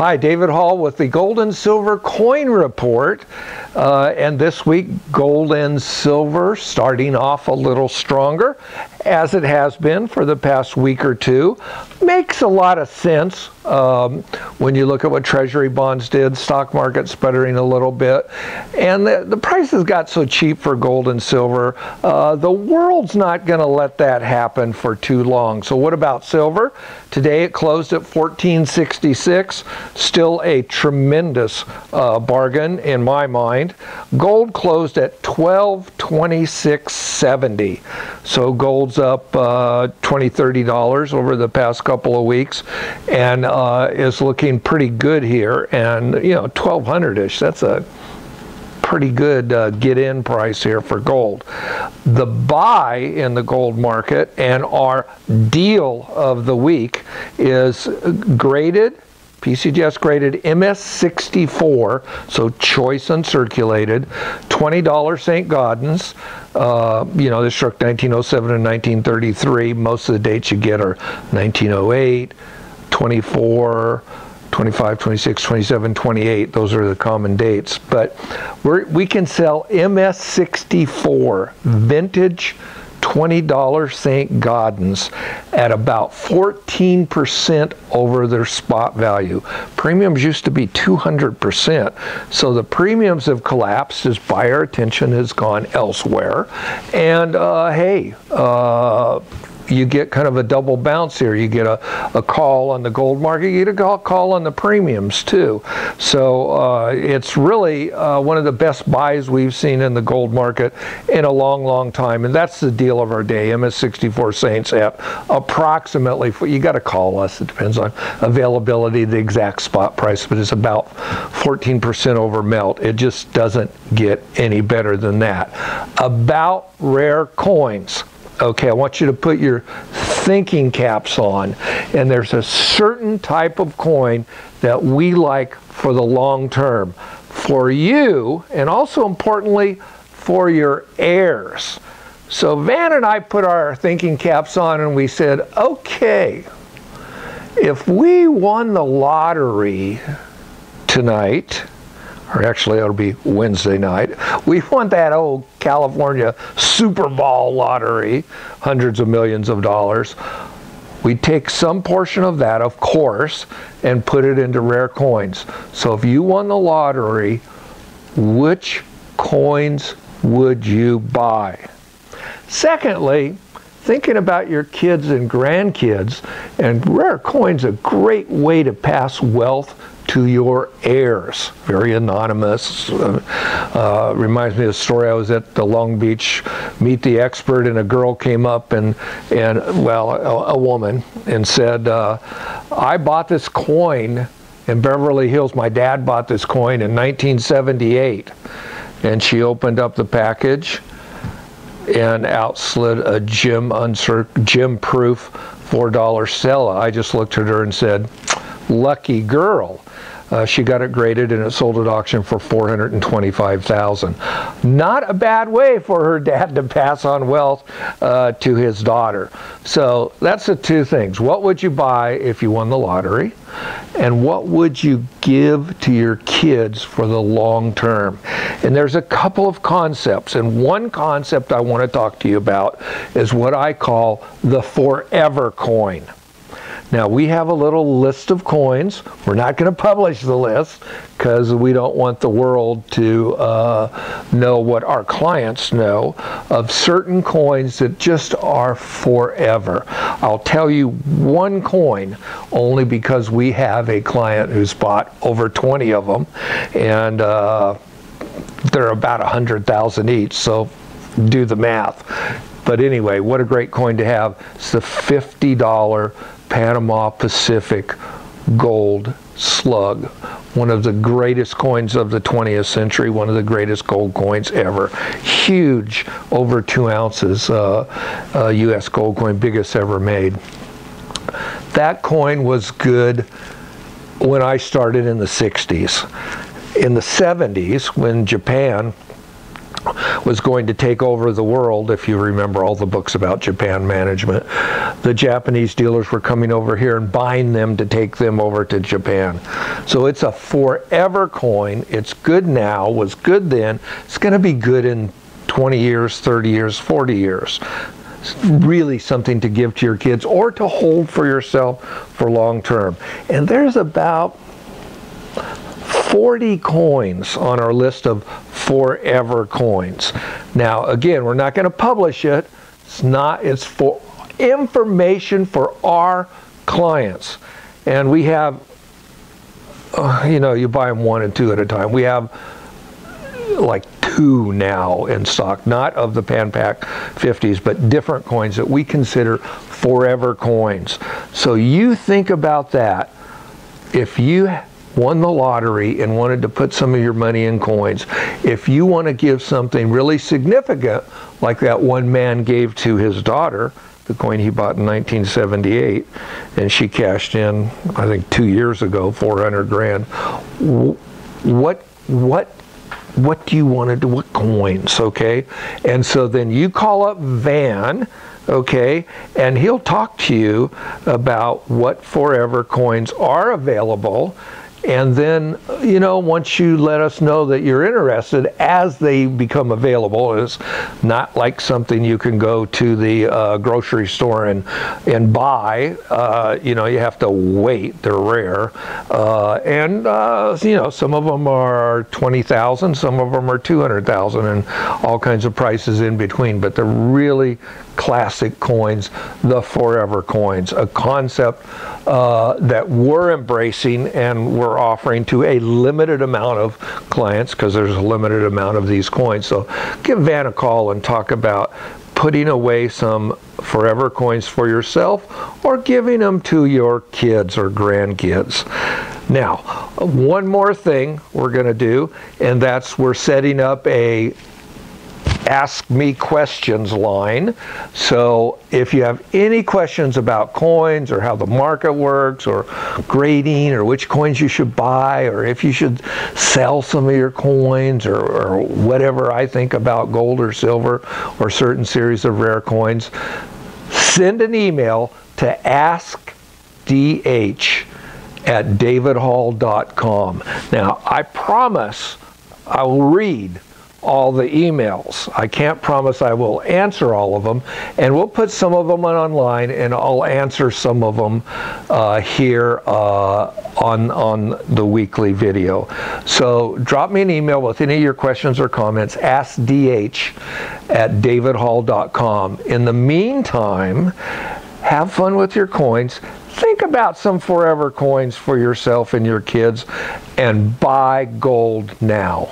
Hi, David Hall with the Gold and Silver Coin Report. And this week, gold and silver starting off a little stronger, as it has been for the past week or two. Makes a lot of sense when you look at what Treasury bonds did, stock market sputtering a little bit. And the prices got so cheap for gold and silver, the world's not going to let that happen for too long. So what about silver? Today it closed at $14.66, still a tremendous bargain in my mind. Gold closed at $1226.70. So gold's up $20–$30 over the past couple of weeks, and is looking pretty good here. And you know, 1200-ish, that's a pretty good get-in price here for gold. The buy in the gold market and our deal of the week is graded, PCGS graded MS64, so choice uncirculated, $20 St. Gaudens. You know, this struck 1907 and 1933. Most of the dates you get are 1908, 24, 25, 26, 27, 28. Those are the common dates. But we can sell MS64 vintage $20 St. Gaudens at about 14% over their spot value. Premiums used to be 200%. So the premiums have collapsed as buyer attention has gone elsewhere. And hey, you get kind of a double bounce here. You get a call on the gold market, you get a call on the premiums too. So it's really one of the best buys we've seen in the gold market in a long, long time. And that's the deal of our day. MS64 Saints at approximately, you got to call us, it depends on availability, the exact spot price, but it's about 14% over melt. It just doesn't get any better than that. About rare coins. Okay, I want you to put your thinking caps on, and there's a certain type of coin that we like for the long term, for you, and also importantly, for your heirs. So Van and I put our thinking caps on and we said, okay, if we won the lottery tonight, or actually it'll be Wednesday night, we won that old California Super Bowl lottery, hundreds of millions of dollars. We take some portion of that, of course, and put it into rare coins. So if you won the lottery, which coins would you buy? Secondly, thinking about your kids and grandkids, and rare coins a great way to pass wealth to your heirs. Very anonymous. Reminds me of a story. I was at the Long Beach Meet the Expert, and a girl came up and well, a woman, and said, I bought this coin in Beverly Hills. My dad bought this coin in 1978. And she opened up the package, and out slid a gem-proof $4 Stella. I just looked at her and said, lucky girl. She got it graded and it sold at auction for $425,000. Not a bad way for her dad to pass on wealth to his daughter. So that's the two things. What would you buy if you won the lottery? And what would you give to your kids for the long term? And there's a couple of concepts. And one concept I want to talk to you about is what I call the forever coin. Now, we have a little list of coins. We're not going to publish the list because we don't want the world to know what our clients know of certain coins that just are forever. I'll tell you one coin only because we have a client who's bought over 20 of them, and they're about 100,000 each, so do the math. But anyway, what a great coin to have. It's the $50 Panama Pacific gold slug, one of the greatest coins of the 20th century, one of the greatest gold coins ever. Huge, over 2 ounces, U.S. gold coin, biggest ever made. That coin was good when I started in the 60s. In the 70s, when Japan was going to take over the world, if you remember all the books about Japan management. The Japanese dealers were coming over here and buying them to take them over to Japan. So it's a forever coin. It's good now, was good then. It's going to be good in 20 years, 30 years, 40 years. It's really something to give to your kids or to hold for yourself for long term. And there's about 40 coins on our list of forever coins. Now, again, we're not going to publish it. It's for information for our clients. And we have, you buy them 1 and 2 at a time. We have like 2 now in stock, not of the Pan Pac 50s, but different coins that we consider forever coins. So you think about that. If you won the lottery and wanted to put some of your money in coins, if you want to give something really significant, like that one man gave to his daughter, the coin he bought in 1978, and she cashed in, I think 2 years ago, 400 grand. What do you want to do? What coins, okay? And so then you call up Van, okay, and he'll talk to you about what forever coins are available. And then, once you let us know that you're interested, as they become available, it's not like something you can go to the grocery store and buy. You have to wait. They're rare. Some of them are 20,000, some of them are 200,000, and all kinds of prices in between. But they're really classic coins, the forever coins, a concept that we're embracing and we're offering to a limited amount of clients, because there's a limited amount of these coins. So give Van a call and talk about putting away some forever coins for yourself or giving them to your kids or grandkids. Now, one more thing we're going to do, and that's we're setting up a Ask Me Questions line. So if you have any questions about coins or how the market works or grading or which coins you should buy or if you should sell some of your coins or whatever I think about gold or silver or certain series of rare coins, send an email to askdh@davidhall.com. Now, I promise I will read all the emails. I can't promise I will answer all of them, and we'll put some of them online, and I'll answer some of them here on the weekly video. So drop me an email with any of your questions or comments, askdh@davidhall.com. In the meantime, have fun with your coins. Think about some forever coins for yourself and your kids, and buy gold now.